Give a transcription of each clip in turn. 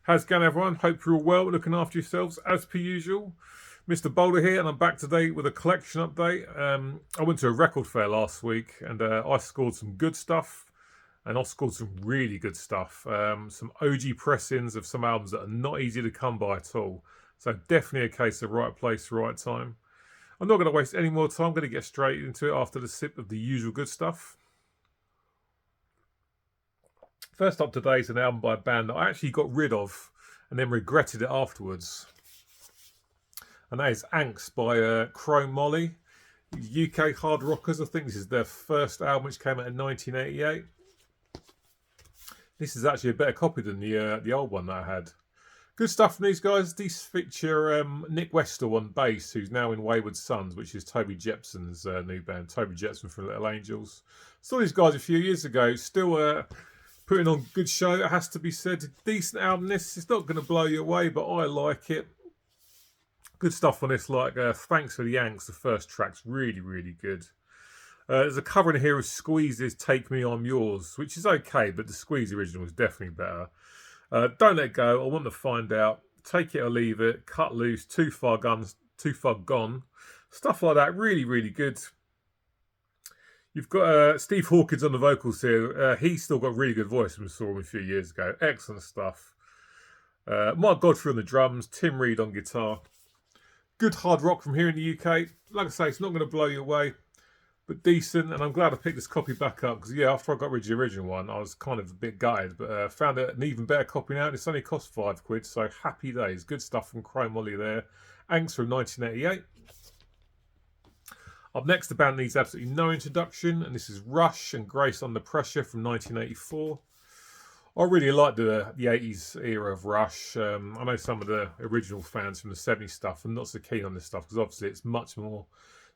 How's it going, everyone? Hope you're all well, looking after yourselves as per usual. Mr. Boulder here, and I'm back today with a collection update. I went to a record fair last week, and I scored some good stuff, and I scored some really good stuff. Some OG press-ins of some albums that are not easy to come by at all. So definitely a case of right place, right time. I'm not going to waste any more time. I'm going to get straight into it after the sip of the usual good stuff. First up today is an album by a band that I actually got rid of and then regretted it afterwards. And that is Angst by Chrome Molly. UK hard rockers. I think this is their first album, which came out in 1988. This is actually a better copy than the old one that I had. Good stuff from these guys. These feature Nick Westall on bass, who's now in Wayward Sons, which is Toby Jepson's new band. Toby Jepson from Little Angels. Saw these guys a few years ago. Still putting on good show, it has to be said. Decent album this. It's not going to blow you away, but I like it. Good stuff on this, like Thanks for the Angst, the first track's really, really good. There's a cover in here of Squeeze's Take Me, I'm Yours, which is okay, but the Squeeze original was definitely better. Don't Let Go, I Want to Find Out, Take It or Leave It, Cut Loose, Too Far Gone. Stuff like that, really, really good. You've got Steve Hawkins on the vocals here. He's still got a really good voice when we saw him a few years ago. Excellent stuff. Mark Godfrey on the drums, Tim Reed on guitar. Good hard rock from here in the UK. Like I say, it's not going to blow you away, but decent. And I'm glad I picked this copy back up because, yeah, after I got rid of the original one, I was kind of a bit gutted. But found an even better copy now. It's only cost £5, so happy days. Good stuff from Chrome Molly there. Angst from 1988. Up next, the band needs absolutely no introduction, and this is Rush and Grace Under Pressure from 1984. I really like the 80s era of Rush. I know some of the original fans from the 70s stuff are not so keen on this stuff because obviously it's much more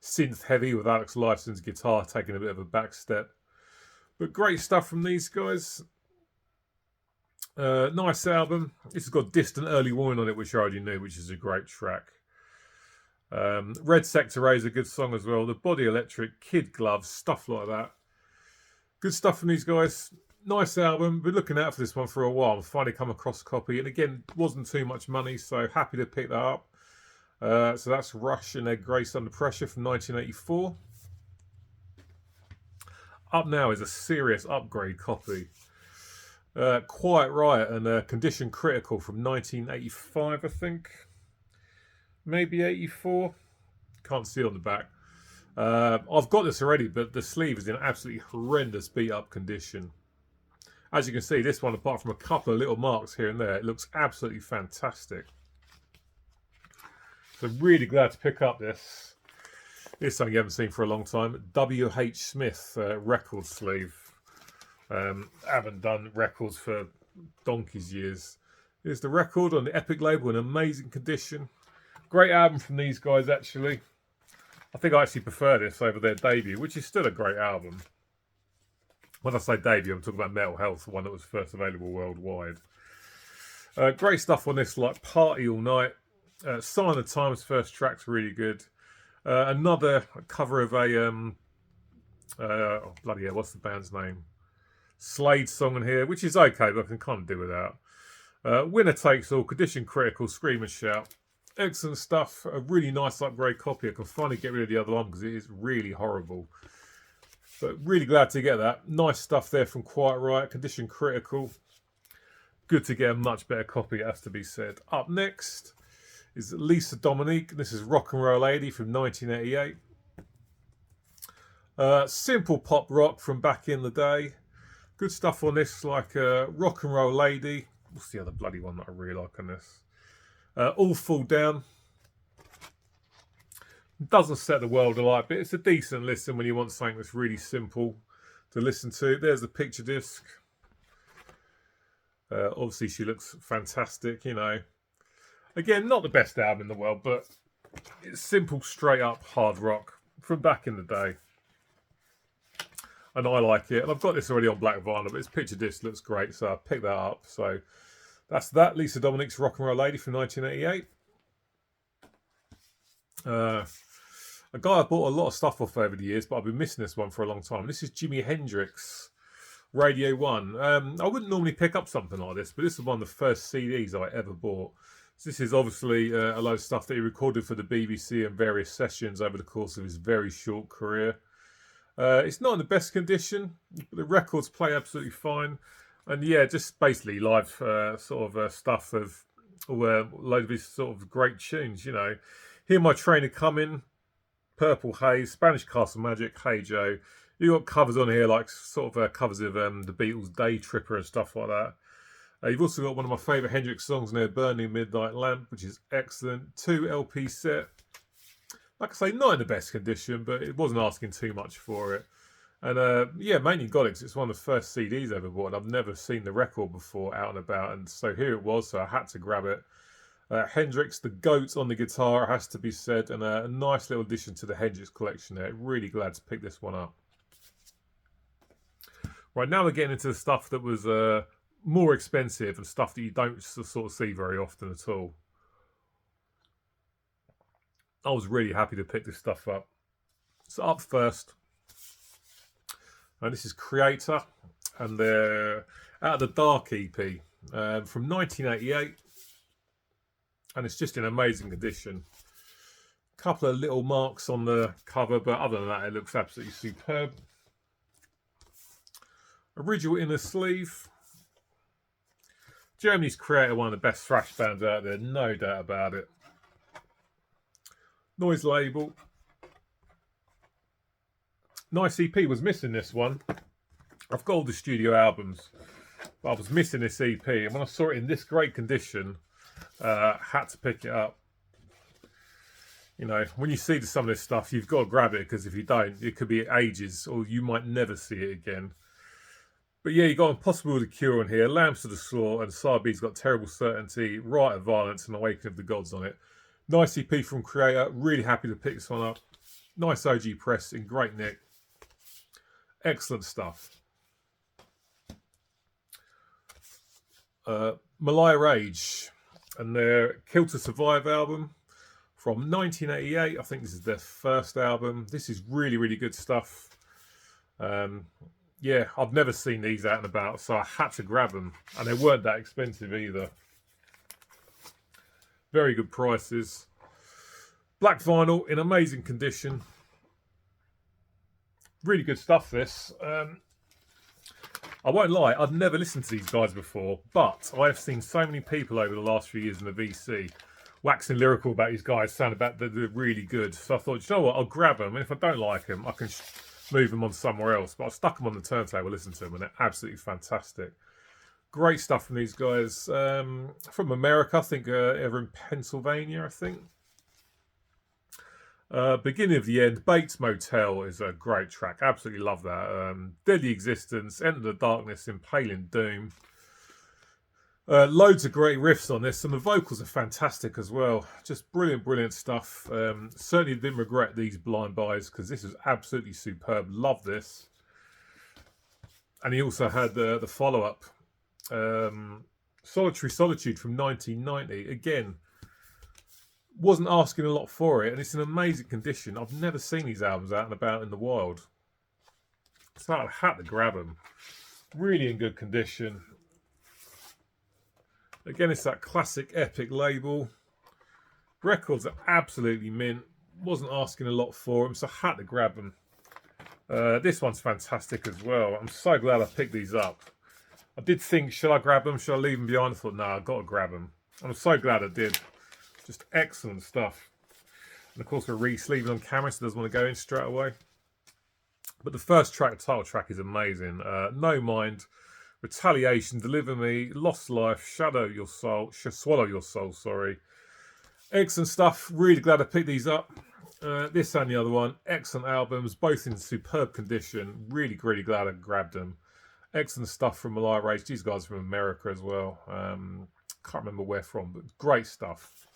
synth heavy with Alex Lifeson's guitar taking a bit of a back step. But great stuff from these guys. Nice album. This has got Distant Early Warning on it, which I already knew, which is a great track. Red Sector A is a good song as well. The Body Electric, Kid Gloves, stuff like that. Good stuff from these guys. Nice album. Been looking out for this one for a while. I've finally come across a copy. And again, wasn't too much money, so happy to pick that up. So that's Rush and their Grace Under Pressure from 1984. Up now is a serious upgrade copy. Quiet Riot and Condition Critical from 1985, I think. Maybe 84. Can't see on the back. I've got this already, but the sleeve is in absolutely horrendous beat up condition. As you can see, this one, apart from a couple of little marks here and there, it looks absolutely fantastic. So really glad to pick up this. This something you haven't seen for a long time. W.H. Smith record sleeve. Haven't done records for donkey's years. Here's the record on the Epic label in amazing condition. Great album from these guys, actually. I think I actually prefer this over their debut, which is still a great album. When I say debut, I'm talking about Metal Health, the one that was first available worldwide. Great stuff on this, like Party All Night. Sign of Times first track's really good. Another cover of a... oh, bloody hell, what's the band's name? Slade song in here, which is okay, but I can kind of do without. Winner Takes All, Condition Critical, Scream and Shout. Excellent stuff. A really nice upgrade copy. I can finally get rid of the other one because it is really horrible. But really glad to get that. Nice stuff there from Quiet Riot. Condition Critical. Good to get a much better copy, it has to be said. Up next is Lisa Dominique. This is Rock and Roll Lady from 1988. Simple pop rock from back in the day. Good stuff on this, like Rock and Roll Lady. What's the other bloody one that I really like on this? All Fall Down. Doesn't set the world alight, but it's a decent listen when you want something that's really simple to listen to. There's the picture disc. Obviously, she looks fantastic, you know. Again, not the best album in the world, but it's simple, straight up hard rock from back in the day. And I like it. And I've got this already on black vinyl, but its picture disc looks great, so I picked that up. So that's that. Lisa Dominique's Rock and Roll Lady from 1988. A guy I bought a lot of stuff off over the years, but I've been missing this one for a long time. This is Jimi Hendrix Radio 1. I wouldn't normally pick up something like this, but this is one of the first CDs I ever bought. So this is obviously a load of stuff that he recorded for the BBC and various sessions over the course of his very short career. It's not in the best condition, but the records play absolutely fine. And yeah, just basically live stuff of a load of his sort of great tunes, you know. Hear My Trainer Coming, Purple Haze, Spanish Castle Magic, Hey Joe. You got covers on here like covers of the Beatles' Day Tripper and stuff like that. You've also got one of my favourite Hendrix songs in there, Burning Midnight Lamp, which is excellent. 2 LP set. Like I say, not in the best condition, but it wasn't asking too much for it. And yeah, mainly got it because it's one of the first CDs I ever bought, and I've never seen the record before out and about, and so here it was, so I had to grab it. Hendrix, the GOAT on the guitar, has to be said, and a nice little addition to the Hendrix collection there. Really glad to pick this one up. Right, now we're getting into the stuff that was more expensive and stuff that you don't sort of see very often at all. I was really happy to pick this stuff up. So up first, and this is Creator, and they're out of the Dark EP from 1988, and it's just in amazing condition. Couple of little marks on the cover, but other than that, it looks absolutely superb. Original inner sleeve. Germany's Creator, one of the best thrash bands out there, no doubt about it. Noise label. Nice EP. Was missing this one. I've got all the studio albums, but I was missing this EP, and when I saw it in this great condition, had to pick it up. You know, when you see some of this stuff, you've got to grab it, because if you don't, it could be ages, or you might never see it again. But yeah, you got Impossible to Cure on here, Lambs to the Slaughter, and Side B's got Terrible Certainty, Rite of Violence, and Awakening of the Gods on it. Nice EP from Creator. Really happy to pick this one up. Nice OG press in great nick. Excellent stuff. Malaya Rage and their Kill to Survive album from 1988. I think this is their first album. This is really, really good stuff. Yeah, I've never seen these out and about, so I had to grab them. And they weren't that expensive either. Very good prices. Black vinyl in amazing condition. Really good stuff, this. I won't lie, I've never listened to these guys before, but I have seen so many people over the last few years in the VC waxing lyrical about these guys, saying about they're really good. So I thought, you know what, I'll grab them, and if I don't like them, I can move them on somewhere else. But I stuck them on the turntable, listen to them, and they're absolutely fantastic. Great stuff from these guys. From America, I think ever in Pennsylvania, I think. Beginning of the End, Bates Motel is a great track. Absolutely love that. Deadly Existence, Enter the Darkness, Impaling Doom. Loads of great riffs on this, and the vocals are fantastic as well. Just brilliant, brilliant stuff. Certainly didn't regret these blind buys, because this is absolutely superb. Love this. And he also had the follow-up, Solitude from 1990. Again, wasn't asking a lot for it, and it's in amazing condition. I've never seen these albums out and about in the wild, so I had to grab them. Really in good condition. Again, it's that classic epic label. Records are absolutely mint. Wasn't asking a lot for them, so I had to grab them. This one's fantastic as well. I'm so glad I picked these up. I did think, should I grab them? Should I leave them behind? I thought, no, I've got to grab them. I'm so glad I did. Just excellent stuff. And of course, we're re-sleeving on camera, so it doesn't want to go in straight away. But the first track, the title track, is amazing. No Mind, Retaliation, Deliver Me, Lost Life, Swallow Your Soul, sorry. Excellent stuff. Really glad I picked these up. This and the other one, excellent albums, both in superb condition. Really, really glad I grabbed them. Excellent stuff from Malaya Rage. These guys are from America as well. Can't remember where from, but great stuff.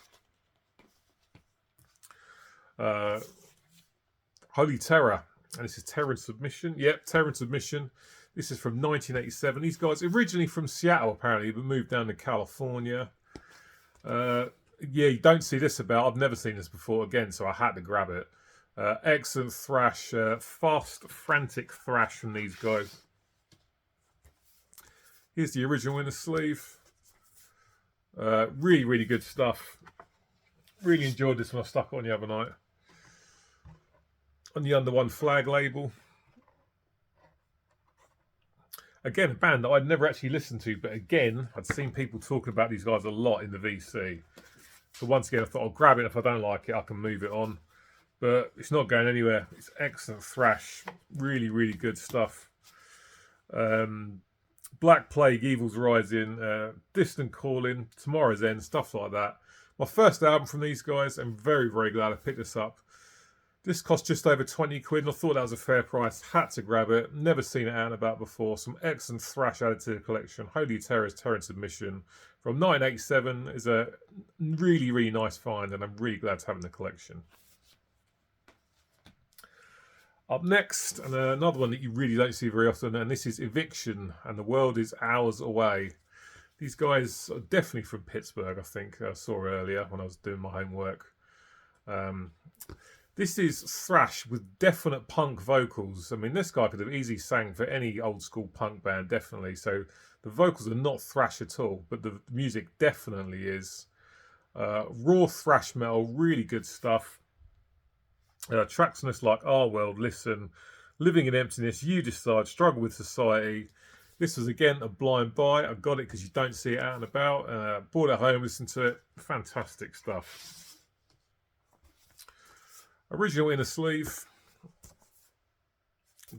Holy Terror, and this is Terror and Submission. Yep, Terror and Submission. This is from 1987. These guys originally from Seattle, apparently, but moved down to California. Yeah, you don't see this about. I've never seen this before again, so I had to grab it. Excellent thrash, fast, frantic thrash from these guys. Here's the original in the sleeve. Really, really good stuff. Really enjoyed this when I stuck it on the other night. On the Under One Flag label. Again, a band that I'd never actually listened to, but again, I'd seen people talking about these guys a lot in the VC. So once again, I thought I'll grab it. If I don't like it, I can move it on. But it's not going anywhere. It's excellent thrash. Really, really good stuff. Black Plague, Evil's Rising, Distant Calling, Tomorrow's End, stuff like that. My first album from these guys. I'm very, very glad I picked this up. This cost just over 20 quid, and I thought that was a fair price. Had to grab it. Never seen it out and about before. Some excellent thrash added to the collection. Holy Terror's Terror and Submission from 1987 is a really, really nice find, and I'm really glad to have it in the collection. Up next, and another one that you really don't see very often, and this is Eviction, and The World is Hours Away. These guys are definitely from Pittsburgh, I think. I saw earlier when I was doing my homework. This is thrash with definite punk vocals. I mean, this guy could have easily sang for any old school punk band, definitely. So the vocals are not thrash at all, but the music definitely is. Raw thrash metal, really good stuff. Tracks on this like Our World, Listen, Living in Emptiness, You Decide, Struggle with Society. This was again a blind buy. I got it because you don't see it out and about. Bought it home, listened to it. Fantastic stuff. Original inner sleeve.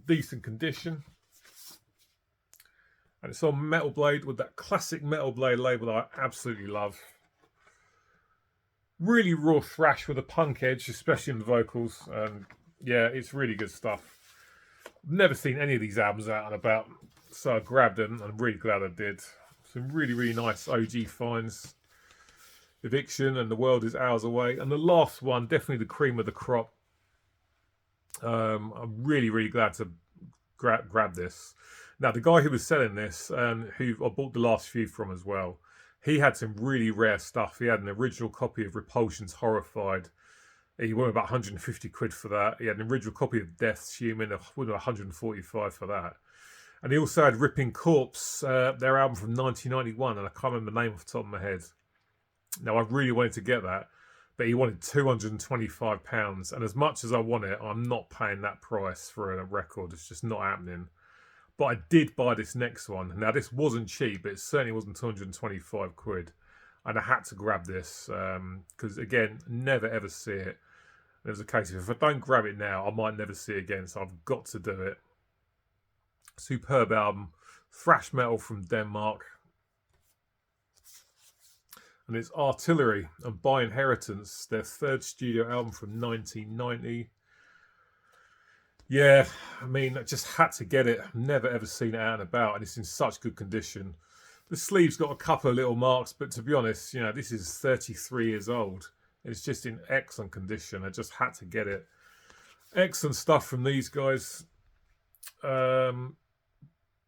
Decent condition. And it's on Metal Blade with that classic Metal Blade label that I absolutely love. Really raw thrash with a punk edge, especially in the vocals. And yeah, it's really good stuff. Never seen any of these albums out and about, so I grabbed them. I'm really glad I did. Some really, really nice OG finds. Eviction and The World is Hours Away. And the last one, definitely the cream of the crop. I'm really, really glad to grab this. Now, the guy who was selling this, who I bought the last few from as well, he had some really rare stuff. He had an original copy of Repulsion's Horrified. He won about 150 quid for that. He had an original copy of Death's Human. I won 145 for that. And he also had Ripping Corpse, their album from 1991, and I can't remember the name off the top of my head. Now, I really wanted to get that, but he wanted £225. And as much as I want it, I'm not paying that price for a record. It's just not happening. But I did buy this next one. Now, this wasn't cheap, but it certainly wasn't 225 quid. And I had to grab this because, again, never ever see it. There was a case of if I don't grab it now, I might never see it again. So I've got to do it. Superb album. Thrash metal from Denmark. And it's Artillery and By Inheritance, their third studio album from 1990. Yeah, I mean, I just had to get it. Never ever seen it out and about, and it's in such good condition. The sleeve's got a couple of little marks, but to be honest, you know, this is 33 years old. It's just in excellent condition. I just had to get it. Excellent stuff from these guys.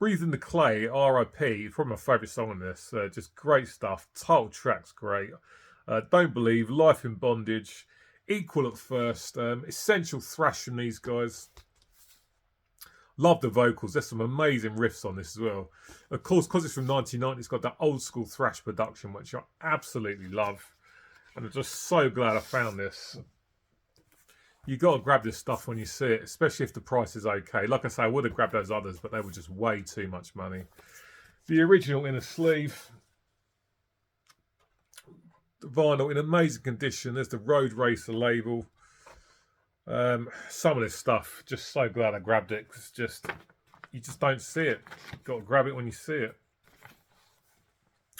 Breathe in the Clay, R.I.P. Probably my favourite song on this. Just great stuff. Title track's great. Don't Believe, Life in Bondage, Equal at First. Essential thrash from these guys. Love the vocals. There's some amazing riffs on this as well. Of course, because it's from 1990, it's got that old school thrash production, which I absolutely love. And I'm just so glad I found this. You got to grab this stuff when you see it, especially if the price is okay. Like I say, I would have grabbed those others, but they were just way too much money. The original in a sleeve. The vinyl in amazing condition. There's the Road Racer label. Some of this stuff, just so glad I grabbed it, because you just don't see it. You've got to grab it when you see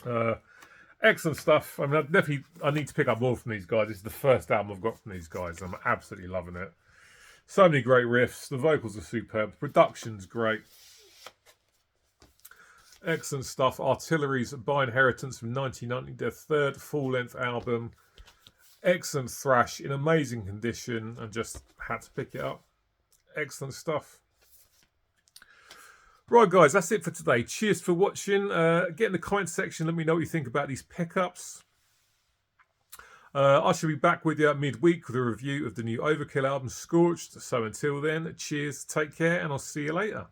it. Excellent stuff. I mean, I need to pick up more from these guys. This is the first album I've got from these guys. I'm absolutely loving it. So many great riffs. The vocals are superb. The production's great. Excellent stuff. Artillery's By Inheritance from 1990, their third full-length album. Excellent thrash in amazing condition, and just had to pick it up. Excellent stuff. Right, guys, that's it for today. Cheers for watching. Get in the comment section. Let me know what you think about these pickups. I shall be back with you midweek with a review of the new Overkill album, Scorched. So until then, cheers, take care, and I'll see you later.